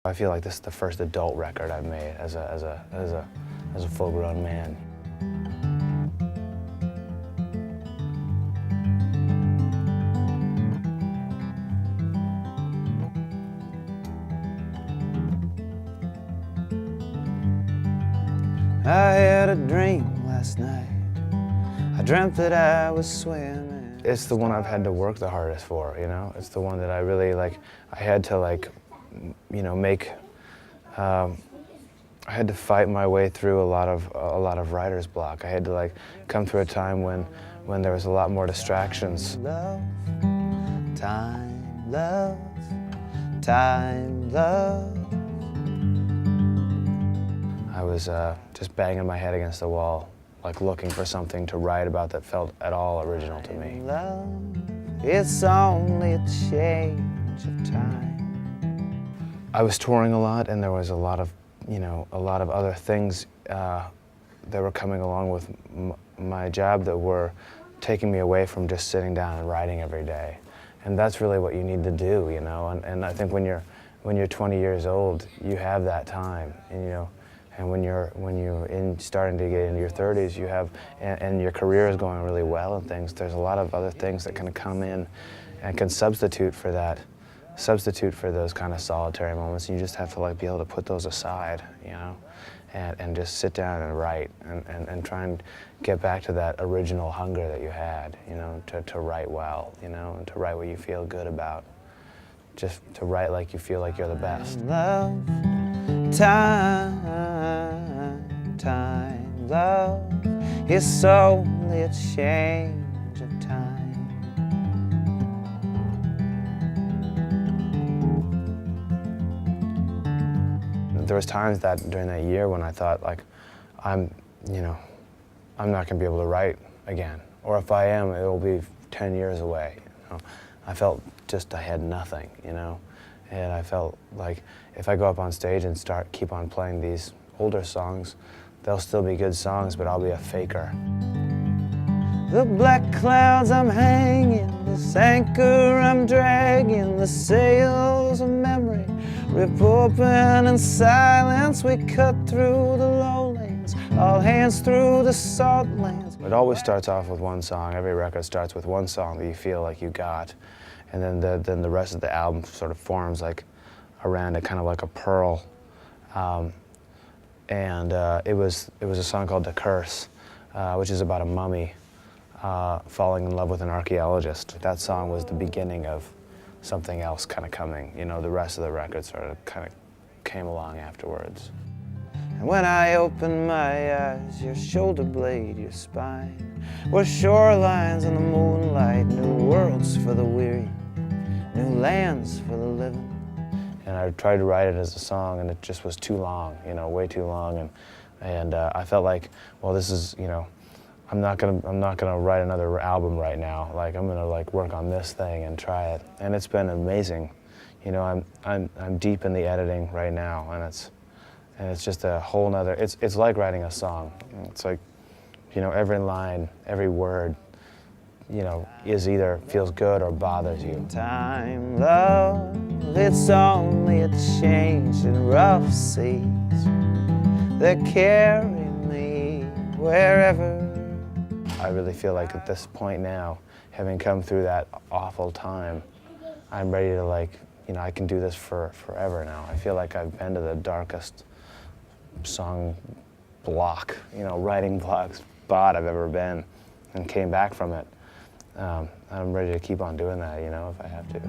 I feel like this is the first adult record I've made as a full-grown man. I had a dream last night. I dreamt that I was swimming. It's the one I've had to work the hardest for, you know? It's the one that I really, like, I had to, like, you know, make, I had to fight my way through a lot of writer's block. I had to, like, come through a time when there was a lot more distractions. Love, time, love, time, love. I was just banging my head against the wall, like looking for something to write about that felt at all original to me. Love, it's only a change of time. I was touring a lot, and there was a lot of, you know, a lot of other things that were coming along with my job that were taking me away from just sitting down and writing every day. And that's really what you need to do, you know. And I think when you're 20 years old, you have that time, and you know. And when you're starting to get into your 30s, you have, and your career is going really well and things, there's a lot of other things that can come in and can substitute for that, substitute for those kind of solitary moments. And you just have to, like, be able to put those aside, you know, and just sit down and write and try and get back to that original hunger that you had, you know, to write well, you know, and to write what you feel good about. Just to write like you feel like you're the best. Love, time, time, love, it's only a change of time. There was times that during that year when I thought, like, I'm not gonna be able to write again, or if I am, it'll be 10 years away. You know? I felt just I had nothing, you know, and I felt like if I go up on stage and keep on playing these older songs, they'll still be good songs, but I'll be a faker. The black clouds I'm hanging, this anchor I'm dragging, the sails of memory rip open in silence. We cut through the lowlands, all hands through the salt lands. It always starts off with one song. Every record starts with one song that you feel like you got, and then the rest of the album sort of forms like around it, kind of like a pearl. It was a song called "The Curse," which is about a mummy falling in love with an archaeologist. That song was the beginning of something else kind of coming. You know, the rest of the record sort of kind of came along afterwards. And when I open my eyes, your shoulder blade, your spine, were shorelines in the moonlight, new worlds for the weary, new lands for the living. And I tried to write it as a song, and it just was too long, you know, way too long. And I felt like, well, this is, you know, I'm not gonna write another album right now. Like, I'm gonna, like, work on this thing and try it. And it's been amazing. You know, I'm deep in the editing right now, and it's just a whole nother. It's like writing a song. It's like, you know, every line, every word, you know, is either feels good or bothers you. Time, love, it's only a change in rough seas that carry me wherever. I really feel like at this point now, having come through that awful time, I'm ready to, like, you know, I can do this for forever now. I feel like I've been to the darkest song block, you know, writing block spot I've ever been, and came back from it. I'm ready to keep on doing that, you know, if I have to.